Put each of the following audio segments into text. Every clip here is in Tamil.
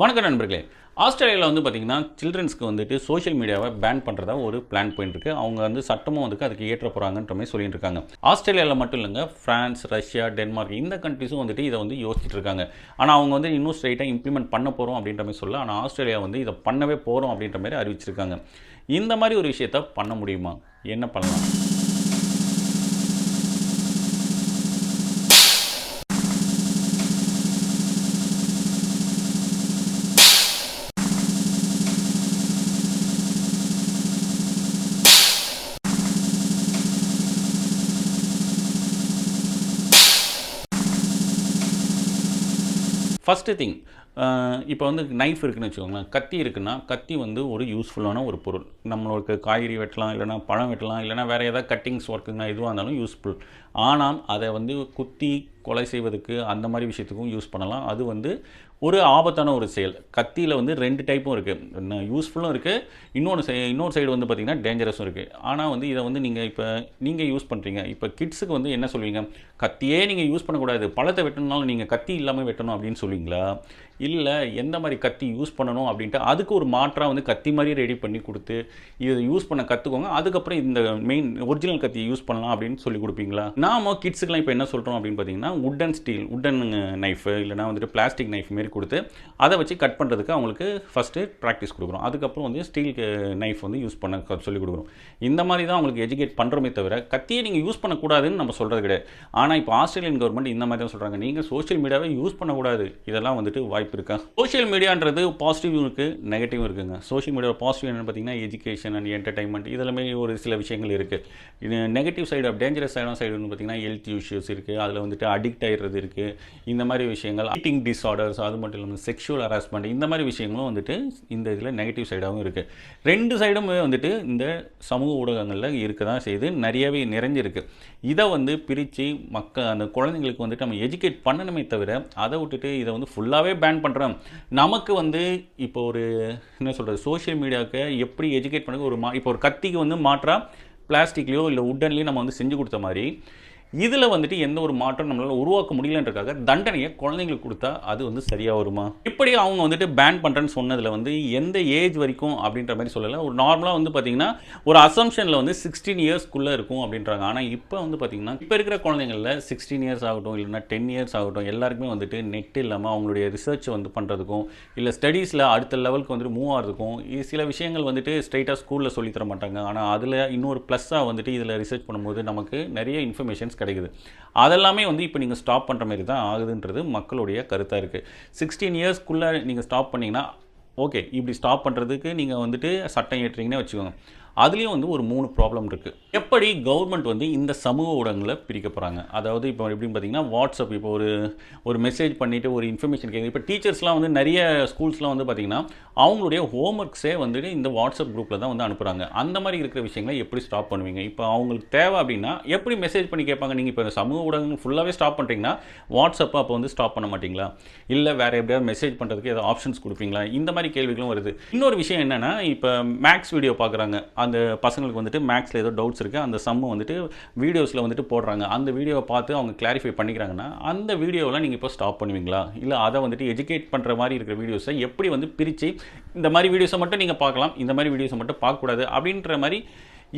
வணக்கம் நண்பர்களே. ஆஸ்திரேலியாவில் வந்து பார்த்திங்கன்னா சில்ட்ரன்ஸ்க்கு வந்துட்டு சோஷியல் மீடியாவை பேன் பண்ணுறதா ஒரு பிளான் போயிட்டு இருக்கு. அவங்க வந்து சட்டமும் வந்து அதுக்கு ஏற்ற போகிறாங்கன்ற மாதிரி சொல்லிட்டு இருக்காங்க. ஆஸ்திரேலியாவில் மட்டும் இல்லைங்க, ஃப்ரான்ஸ், ரஷ்யா, டென்மார்க் இந்த கண்ட்ரிஸும் வந்துட்டு இதை வந்து யோசிச்சுட்டு இருக்காங்க. ஆனால் அவங்க வந்து இன்னும் ஸ்ட்ரைட்டாக இம்ப்ளிமெண்ட் பண்ண போகிறோம் அப்படின்ற மாதிரி சொல்ல, ஆனால் ஆஸ்திரேலியா வந்து இதை பண்ணவே போகிறோம் அப்படின்ற மாதிரி அறிவிச்சிருக்காங்க. இந்த மாதிரி ஒரு விஷயத்த பண்ண முடியுமா? என்ன பண்ணலாம்? ஃபஸ்ட்டு திங், இப்போ வந்து நைஃப் இருக்குதுன்னு வச்சுக்கோங்களேன். கத்தி இருக்குன்னா, கத்தி வந்து ஒரு யூஸ்ஃபுல்லான ஒரு பொருள். நம்மளுக்கு காய்கறி வெட்டலாம், இல்லைனா பழம் வெட்டலாம், இல்லைனா வேறு ஏதாவது கட்டிங்ஸ் ஒர்க்குங்க எதுவாக இருந்தாலும் யூஸ்ஃபுல். ஆனால் அதை வந்து குத்தி கொலை செய்வதுக்கு அந்த மாதிரி விஷயத்துக்கும் யூஸ் பண்ணலாம். அது வந்து ஒரு ஆபத்தான ஒரு செயல். கத்தியில் வந்து 2 டைப்பும் இருக்குது. யூஸ்ஃபுல்லும் இருக்குது, இன்னொரு சைடு வந்து பார்த்திங்கன்னா டேஞ்சரஸும் இருக்குது. ஆனால் வந்து இதை வந்து நீங்கள் யூஸ் பண்ணுறீங்க. இப்போ கிட்ஸுக்கு வந்து என்ன சொல்லுவீங்க? கத்தியே நீங்கள் யூஸ் பண்ணக்கூடாது, பழத்தை வெட்டணுனாலும் நீங்கள் கத்தி இல்லாமல் வெட்டணும் அப்படின்னு சொல்லுவீங்களா? இல்லை எந்த மாதிரி கத்தி யூஸ் பண்ணணும் அப்படின்ட்டு அதுக்கு ஒரு மாற்றாக வந்து கத்தி மாதிரி ரெடி பண்ணி கொடுத்து இதை யூஸ் பண்ண கற்றுக்கோங்க, அதுக்கப்புறம் இந்த மெயின் ஒரிஜினல் கத்தியை யூஸ் பண்ணலாம் அப்படின்னு சொல்லி கொடுப்பீங்களா? நாம கிட்ஸுக்கெலாம் இப்போ என்ன சொல்கிறோம் அப்படின்னு பார்த்தீங்கன்னா, உட்டன் நைஃபு இல்லைனா வந்துட்டு பிளாஸ்டிக் நைஃப் மாரி கொடுத்து அதை வச்சு கட் பண்ணுறதுக்கு அவங்களுக்கு ஃபஸ்ட்டு ப்ராக்டிஸ் கொடுக்குறோம். அதுக்கப்புறம் வந்து ஸ்டீல் நைஃப் வந்து யூஸ் பண்ண சொல்லிக் கொடுக்குறோம். இந்த மாதிரி தான் அவங்களுக்கு எஜுகேட் பண்ணுறோமே தவிர கத்தியை நீங்கள் யூஸ் பண்ணக்கூடாதுன்னு நம்ம சொல்கிறது கிடையாது. ஆனால் இப்போ ஆஸ்திரேலியன் கவர்மெண்ட் இந்த மாதிரி தான் சொல்கிறாங்க, நீங்கள் சோஷியல் மீடியாவை யூஸ் பண்ணக்கூடாது. இதெல்லாம் வந்துட்டு வாய்ப்பு இருக்கா? சோஷியல் மீடியான்றது பாசிட்டிவும் இருக்குது, நெகட்டிவும் இருக்குதுங்க. சோஷியல் மீடியா பாசிட்டிவ் என்னென்னு பார்த்தீங்கன்னா எஜுகேஷன் அண்ட் என்டர்டைன்மெண்ட் இதெல்லாமே ஒரு சில விஷயங்கள் இருக்குது. இது நெகட்டிவ் சைடு டேஞ்சரஸ் சைடுன்னு பார்த்தீங்கன்னா ஹெல்த் இஷ்யூஸ் இருக்குது, அதில் வந்துட்டு அடிக்ட் ஆகிடுறது இருக்குது. இந்த மாதிரி விஷயங்கள், ஈட்டிங் டிஸார்டர்ஸ், அது மட்டும் இல்லாமல் செக்ஷுவல் ஹராஸ்மெண்ட் இந்த மாதிரி விஷயங்களும் வந்துட்டு இந்த இதில் நெகட்டிவ் சைடாகவும் இருக்குது. 2 சைடுமே வந்துட்டு இந்த சமூக ஊடகங்களில் இருக்க தான் செய்து நிறையவே நிறைஞ்சிருக்கு. இதை வந்து பிரித்து அந்த குழந்தைங்களுக்கு வந்துட்டு நம்ம எஜுகேட் பண்ணணுமே தவிர அதை விட்டுட்டு இதை வந்து ஃபுல்லாகவே பேன் பண்ணுறோம். நமக்கு வந்து இப்போ ஒரு என்ன சொல்கிறது, சோஷியல் மீடியாவுக்கு எப்படி எஜுகேட் பண்ண இப்போ ஒரு கத்திக்கு வந்து மாற்றாக பிளாஸ்டிக்லையோ இல்லை உட்டன்லேயோ நம்ம வந்து செஞ்சு கொடுத்த மாதிரி இதில் வந்துட்டு எந்த ஒரு மாற்றம் நம்மளால் உருவாக்க முடியலன்றக்காக தண்டனையை குழந்தைங்களுக்கு கொடுத்தா அது வந்து சரியாக வருமா? இப்படி அவங்க வந்துட்டு பேன் பண்ணுறேன்னு சொன்னதில் வந்து எந்த ஏஜ் வரைக்கும் அப்படின்ற மாதிரி சொல்லலை. ஒரு நார்மலாக வந்து பார்த்திங்கன்னா ஒரு அசம்ஷனில் வந்து 16 இயர்ஸ்க்குள்ளே இருக்கும் அப்படின்றாங்க. ஆனால் இப்போ வந்து பார்த்திங்கன்னா இப்போ இருக்கிற குழந்தைங்களில் 16 இயர்ஸ் ஆகட்டும் இல்லைனா 10 இயர்ஸ் ஆகட்டும் எல்லாருக்குமே வந்துட்டு நெட் இல்லாமல் அவங்களுடைய ரிசர்ச் வந்து பண்ணுறதுக்கும் இல்லை ஸ்டடீஸில் அடுத்த லெவலுக்கு வந்துட்டு மூவ் ஆகிறதுக்கும் சில விஷயங்கள் வந்துட்டு ஸ்ட்ரைட்டாக ஸ்கூலில் சொல்லித்தர மாட்டாங்க. ஆனால் அதில் இன்னொரு ப்ளஸ்ஸாக வந்துட்டு இதில் ரிசர்ச் பண்ணும்போது நமக்கு நிறைய இன்ஃபர்மேஷன்ஸ் கிடைக்குது. அதெல்லாமே வந்து இப்போ நீங்கள் ஸ்டாப் பண்ணுற மாதிரி தான் ஆகுதுன்றது மக்களுடைய கருத்தாக இருக்குது. 16 இயர்ஸ்க்குள்ளே நீங்கள் ஸ்டாப் பண்ணிங்கன்னா ஓகே, இப்படி ஸ்டாப் பண்ணுறதுக்கு நீங்கள் வந்துட்டு சட்டம் ஏற்றுறீங்கன்னே வச்சுக்கோங்க. அதுலேயும் வந்து ஒரு 3 ப்ராப்ளம் இருக்குது. எப்படி கவர்மெண்ட் வந்து இந்த சமூக ஊடகங்களை பிரிக்க போகிறாங்க? அதாவது இப்போ எப்படின்னு பார்த்தீங்கன்னா வாட்ஸ்அப், இப்போ ஒரு மெசேஜ் பண்ணிவிட்டு ஒரு இன்ஃபர்மேஷன் கேட்குது. இப்போ டீச்சர்ஸ்லாம் வந்து நிறைய ஸ்கூல்ஸ்லாம் வந்து பார்த்திங்கன்னா அவங்களுடைய ஹோம்ஒர்க்ஸே வந்துட்டு இந்த வாட்ஸ்அப் குரூப்பில் தான் வந்து அனுப்புகிறாங்க. அந்த மாதிரி இருக்கிற விஷயங்களை எப்படி ஸ்டாப் பண்ணுவீங்க? இப்போ அவங்களுக்கு தேவை அப்படின்னா எப்படி மெசேஜ் பண்ணி கேட்பாங்க? நீங்கள் இப்போ சமூக ஊடகங்கள் ஃபுல்லாகவே ஸ்டாப் பண்ணுறீங்கன்னா வாட்ஸ்அப்பை அப்போ வந்து ஸ்டாப் பண்ண மாட்டிங்களா? இல்லை வேறு எப்படியாவது மெசேஜ் பண்ணுறதுக்கு ஏதாவது ஆப்ஷன்ஸ் கொடுப்பீங்களா? இந்த மாதிரி கேள்விகளும் வருது. இன்னொரு விஷயம் என்னென்னா, இப்போ மேக்ஸ் வீடியோ பார்க்குறாங்க, அந்த பசங்களுக்கு வந்துட்டு மேக்ஸில் ஏதோ டவுட்ஸ் இருக்குது, அந்த சம்மு வந்துட்டு வீடியோஸில் வந்துட்டு போடுறாங்க. அந்த வீடியோவை பார்த்து அவங்க கிளாரிஃபை பண்ணிக்கிறாங்கன்னா அந்த வீடியோவெலாம் நீங்கள் இப்போ ஸ்டாப் பண்ணுவீங்களா? இல்லை அதை வந்துட்டு எஜுகேட் பண்ணுற மாதிரி இருக்கிற வீடியோஸை எப்படி வந்து பிரித்து இந்த மாதிரி வீடியோஸை மட்டும் நீங்கள் பார்க்கலாம், இந்த மாதிரி வீடியோஸை மட்டும் பார்க்கக்கூடாது அப்படின்ற மாதிரி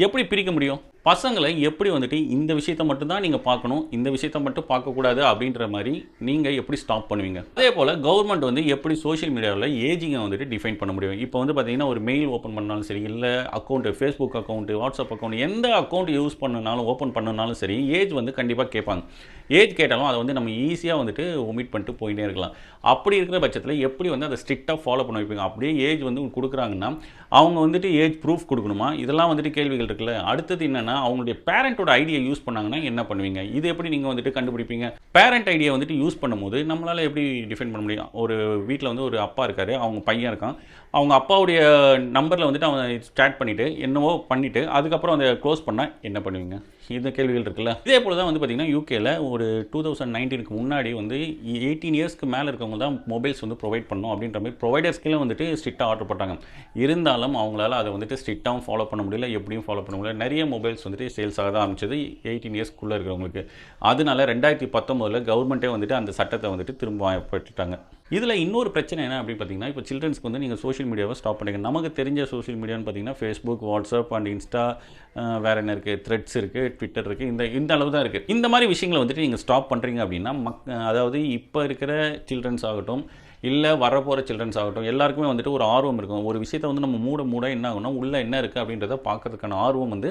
எப்படி பிரிக்க முடியும்? பசங்களை எப்படி வந்துட்டு இந்த விஷயத்தை மட்டும்தான் நீங்கள் பார்க்கணும், இந்த விஷயத்தை மட்டும் பார்க்கக்கூடாது அப்படின்ற மாதிரி நீங்கள் எப்படி ஸ்டாப் பண்ணுவீங்க? அதே போல் கவர்மெண்ட் வந்து எப்படி சோஷியல் மீடியாவில் ஏஜிங்கை வந்துட்டு டிஃபைன் பண்ண முடியும்? இப்போ வந்து பார்த்தீங்கன்னா ஒரு மெயில் ஓப்பன் பண்ணாலும் சரி, இல்லை account, Facebook account, WhatsApp account, எந்த அக்கௌண்ட் யூஸ் பண்ணனாலும் ஓப்பன் பண்ணனாலும் சரி ஏஜ் வந்து கண்டிப்பாக கேட்பாங்க. ஏஜ் கேட்டாலும் அதை வந்து நம்ம ஈஸியாக வந்துட்டு ஒமிட் பண்ணிட்டு போயிட்டே இருக்கலாம். அப்படி இருக்கிற பட்சத்தில் எப்படி வந்து அதை ஸ்ட்ரிக்டாக ஃபாலோ பண்ண வைப்பீங்க? அப்படியே ஏஜ் வந்து கொடுக்குறாங்கன்னா அவங்க வந்துட்டு ஏஜ் ப்ரூஃப் கொடுக்கணுமா? இதெல்லாம் வந்துட்டு கேள்விகள் இருக்குல்ல. அடுத்தது என்னென்னா, அவங்களுடைய பேரண்டோட ஐடியை யூஸ் பண்ணாங்கன்னா என்ன பண்ணுவீங்க? இது எப்படி நீங்கள் வந்துட்டு கண்டுபிடிப்பீங்க? பேரண்ட் ஐடியை வந்துட்டு யூஸ் பண்ணும்போது நம்மளால் எப்படி டிஃபைன் பண்ண முடியும்? ஒரு வீட்டில் வந்து ஒரு அப்பா இருக்கார், அவங்க பையன் இருக்கான், அவங்க அப்பாவுடைய நம்பரில் வந்துட்டு அவன் ஸ்டார்ட் பண்ணிவிட்டு என்னவோ பண்ணிவிட்டு அதுக்கப்புறம் அதை க்ளோஸ் பண்ணால் என்ன பண்ணுவீங்க? இந்த கேள்விகள் இருக்குல்ல. இதே போல் தான் வந்து பார்த்திங்கன்னா யூகேல ஒரு 2019க்கு முன்னாடி வந்து 18 இயர்ஸ்க்கு மேலே இருக்கவங்க தான் மொபைல்ஸ் வந்து ப்ரொவைட் பண்ணணும் அப்படின்ற மாதிரி ப்ரொவைடர்ஸ்க்கே வந்துட்டு ஸ்ட்ரிக்டாக ஆர்டர் போட்டாங்க. இருந்தாலும் அவங்களால அதை வந்துட்டு ஸ்ட்ரிக்டாகவும் ஃபாலோ பண்ண முடியல, எப்படியும் ஃபாலோ பண்ண முடியல. நிறைய மொபைல்ஸ் வந்துட்டு சேல்ஸ் ஆக தான் ஆரம்பிச்சது 18 இயர்ஸ்க்குள்ளே இருக்கிறவங்களுக்கு. அதனால 2019 கவர்மெண்ட்டே வந்துட்டு அந்த சட்டத்தை வந்துட்டு திரும்ப பட்டுட்டாங்க. இதில் இன்னொரு பிரச்சனை என்ன அப்படின்னு பார்த்தீங்கன்னா, இப்போ சில்ட்ரன்ஸ்க்கு வந்து நீங்கள் சோஷியல் மீடியாவை ஸ்டாப் பண்ணுங்க. நமக்கு தெரிஞ்ச சோஷியல் மீடியான்னு பார்த்தீங்கன்னா ஃபேஸ்புக், வாட்ஸ்அப் அண்ட் இன்ஸ்டா, வேறு என்ன இருக்குது, த்ரெட்ஸ் இருக்குது, ட்விட்டர் இருக்குது, இந்த அளவு தான் இருக்குது. இந்த மாதிரி விஷயங்களை வந்துட்டு நீங்கள் ஸ்டாப் பண்ணுறீங்க அப்படின்னா அதாவது இப்போ இருக்கிற சில்ட்ரன்ஸ் ஆகட்டும், இல்லை வரப்போகிற சில்ட்ரன்ஸ் ஆகட்டும், எல்லாருக்குமே வந்துட்டு ஒரு ஆர்வம் இருக்கும். ஒரு விஷயத்தை வந்து நம்ம மூட என்ன ஆகும்னா, உள்ளே என்ன இருக்குது அப்படின்றத பார்க்கறதுக்கான ஆர்வம் வந்து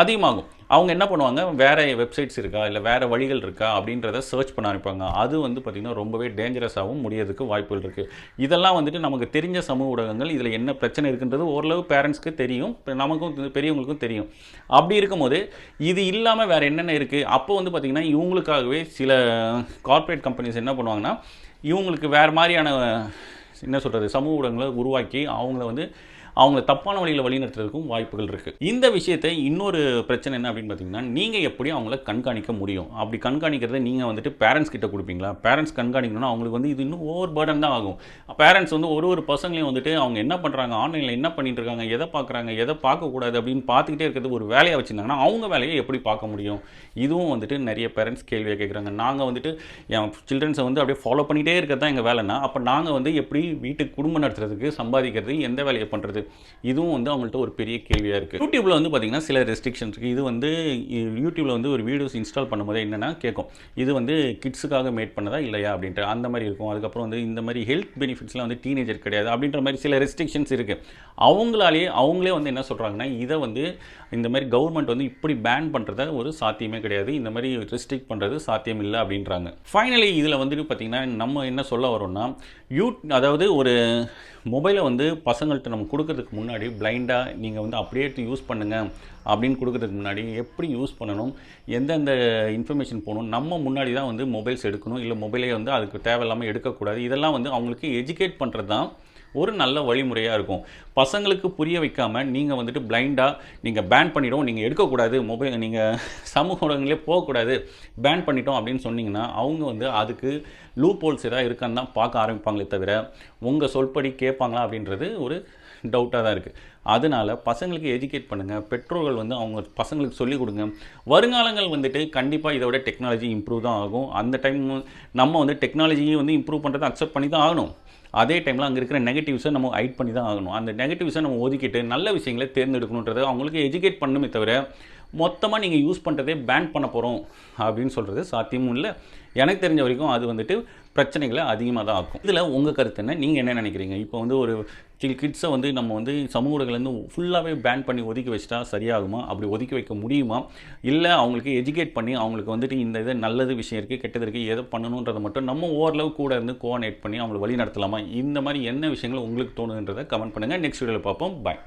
அதிகமாகும். அவங்க என்ன பண்ணுவாங்க, வேறு வெப்சைட்ஸ் இருக்கா, இல்லை வேறு வழிகள் இருக்கா அப்படின்றத சர்ச் பண்ண ஆரம்பிப்பாங்க. அது வந்து பார்த்திங்கன்னா ரொம்பவே டேஞ்சரஸாகவும் முடியறதுக்கு வாய்ப்புகள் இருக்குது. இதெல்லாம் வந்துட்டு நமக்கு தெரிஞ்ச சமூக ஊடகங்கள், இதில் என்ன பிரச்சனை இருக்குன்றது ஓரளவு பேரண்ட்ஸ்க்கு தெரியும், நமக்கும் பெரியவங்களுக்கும் தெரியும். அப்படி இருக்கும்போது இது இல்லாமல் வேறு என்னென்ன இருக்குது, அப்போ வந்து பார்த்திங்கன்னா இவங்களுக்காகவே சில கார்ப்பரேட் கம்பெனிஸ் என்ன பண்ணுவாங்கன்னா, இவங்களுக்கு வேறு மாதிரியான என்ன சொல்கிறது சமூக ஊடகங்களை உருவாக்கி அவங்கள தப்பான வழியில் வழிநடத்துறதுக்கும் வாய்ப்புகள் இருக்குது. இந்த விஷயத்தை இன்னொரு பிரச்சனை என்ன அப்படின்னு பார்த்தீங்கன்னா, நீங்கள் எப்படி அவங்கள கண்காணிக்க முடியும்? அப்படி கண்காணிக்கிறத நீங்கள் வந்துட்டு பேரண்ட்ஸ் கிட்ட கொடுப்பீங்களா? பேரண்ட்ஸ் கண்காணிக்கணும்னா அவங்களுக்கு வந்து இது இன்னும் ஓவர் பர்டன் தான் ஆகும். பேரண்ட்ஸ் வந்து ஒரு பசங்களையும் வந்துட்டு அவங்க என்ன பண்ணுறாங்க, ஆன்லைனில் என்ன பண்ணிட்டு இருக்காங்க, எதை பார்க்குறாங்க, எதை பார்க்கக்கூடாது அப்படின்னு பார்த்துக்கிட்டே இருக்கிறது ஒரு வேலையாக வச்சுருந்தாங்கன்னா அவங்க வேலையை எப்படி பார்க்க முடியும்? இதுவும் வந்துட்டு நிறைய பேரண்ட்ஸ் கேள்வியாக கேட்குறாங்க. நாங்கள் வந்துட்டு என் சில்ட்ரன்ஸை வந்து அப்படியே ஃபாலோ பண்ணிகிட்டே இருக்கிறது தான் எங்கள் வேலைன்னா, அப்போ நாங்கள் வந்து எப்படி வீட்டுக்கு குடும்பம் நடத்துறதுக்கு, சம்பாதிக்கிறது, எந்த வேலையை பண்ணுறது? இதுவும் வந்து அவங்கள்ட்ட ஒரு பெரிய கேள்வியாக இருக்குது. யூடியூப்பில் வந்து பார்த்திங்கன்னா சில ரெஸ்ட்ரிக்ஷன்ஸ் இருக்குது. இது வந்து யூடியூப்பில் வந்து ஒரு வீடியோஸ் இன்ஸ்டால் பண்ணும்போது என்னென்னா கேட்கும், இது வந்து கிட்ஸுக்காக மேட் பண்ணதா இல்லையா அப்படின்ட்டு அந்த மாதிரி இருக்கும். அதுக்கப்புறம் வந்து இந்த மாதிரி ஹெல்த் பெனிஃபிட்ஸ்லாம் வந்து டீனேஜர் கிடையாது அப்படின்ற மாதிரி சில ரெஸ்ட்ரிக்ஷன்ஸ் இருக்குது. அவங்களே வந்து என்ன சொல்கிறாங்கன்னா, இதை வந்து இந்த மாதிரி கவர்மெண்ட் வந்து இப்படி பேன் பண்ணுறத ஒரு சாத்தியமே கிடையாது, இந்த மாதிரி ரெஸ்ட்ரிக்ட் பண்ணுறது சாத்தியம் இல்லை அப்படின்றாங்க. ஃபைனலி இதில் வந்துட்டு பார்த்திங்கன்னா நம்ம என்ன சொல்ல வரோம்னா, அதாவது ஒரு மொபைலை வந்து பசங்கள்கிட்ட நம்ம கொடுக்கறதுக்கு முன்னாடி பிளைண்டாக நீங்கள் வந்து அப்படியே யூஸ் பண்ணுங்கள் அப்படின்னு கொடுக்கறதுக்கு முன்னாடி எப்படி யூஸ் பண்ணணும், எந்தெந்த இன்ஃபர்மேஷன் போகணும், நம்ம முன்னாடி தான் வந்து மொபைல்ஸ் எடுக்கணும், இல்லை மொபைலே வந்து அதுக்கு தேவையில்லாமல் எடுக்கக்கூடாது. இதெல்லாம் வந்து அவங்களுக்கு எஜுகேட் பண்ணுறது தான் ஒரு நல்ல வழிமுறையாக இருக்கும். பசங்களுக்கு புரிய வைக்காமல் நீங்கள் வந்துட்டு பிளைண்டாக நீங்கள் பேன் பண்ணிட்டோம், நீங்கள் எடுக்கக்கூடாது, மொபைல் நீங்கள் சமூக ஊடகங்களே போகக்கூடாது, பேன் பண்ணிட்டோம் அப்படின்னு சொன்னீங்கன்னா அவங்க வந்து அதுக்கு லூப் ஹோல்ஸ் ஏதாவது இருக்கான்னு தான் பார்க்க ஆரம்பிப்பாங்களே தவிர உங்கள் சொல்படி கேட்பாங்களா அப்படின்றது ஒரு டவுட்டாக தான் இருக்குது. அதனால் பசங்களுக்கு எஜுகேட் பண்ணுங்கள், பெற்றோர்கள் வந்து அவங்க பசங்களுக்கு சொல்லிக் கொடுங்க. வருங்காலங்கள் வந்துட்டு கண்டிப்பாக இதோட டெக்னாலஜி இம்ப்ரூவ் தான் ஆகும். அந்த டைம் நம்ம வந்து டெக்னாலஜியை வந்து இம்ப்ரூவ் பண்ணுறதை அக்செப்ட் பண்ணி தான் ஆகணும். அதே டைமில் அங்கே இருக்கிற நெகட்டிவ்ஸை நம்ம ஹைட் பண்ணி தான் ஆகணும். அந்த நெகட்டிவ்ஸை நம்ம ஒதுக்கிட்டு நல்ல விஷயங்களை தேர்ந்தெடுக்கணுன்றது அவங்களுக்கு எஜுகேட் பண்ணணுமே தவிர மொத்தமாக நீங்கள் யூஸ் பண்ணுறதே பேன் பண்ண போகிறோம் அப்படின்னு சொல்கிறது சாத்தியமும் இல்லை. எனக்கு தெரிஞ்ச வரைக்கும் அது வந்துட்டு பிரச்சனைகளை அதிகமாக தான் ஆக்கும். இதில் உங்கள் கருத்து என்ன, நீங்கள் என்ன நினைக்கிறீங்க? இப்போ வந்து ஒரு கிட்ஸை வந்து நம்ம வந்து சமூக ஊடகங்கள்லேருந்து ஃபுல்லாகவே பேன் பண்ணி ஒதுக்கி வச்சிட்டா சரியாகுமா? அப்படி ஒதுக்கி வைக்க முடியுமா? இல்லை அவங்களுக்கு எஜுகேட் பண்ணி அவங்களுக்கு வந்துட்டு இந்த இது நல்லது விஷயம் இருக்குது, கெட்டது இருக்குது, எதை பண்ணணுன்றதை மட்டும் நம்ம ஓரளவு கூட இருந்து கோஆர்டினேட் பண்ணி அவங்களை வழி நடத்தலாமா? இந்த மாதிரி என்ன விஷயங்கள் உங்களுக்கு தோணுன்றதை கமெண்ட் பண்ணுங்கள். நெக்ஸ்ட் வீடியோவில் பார்ப்போம். பாய்.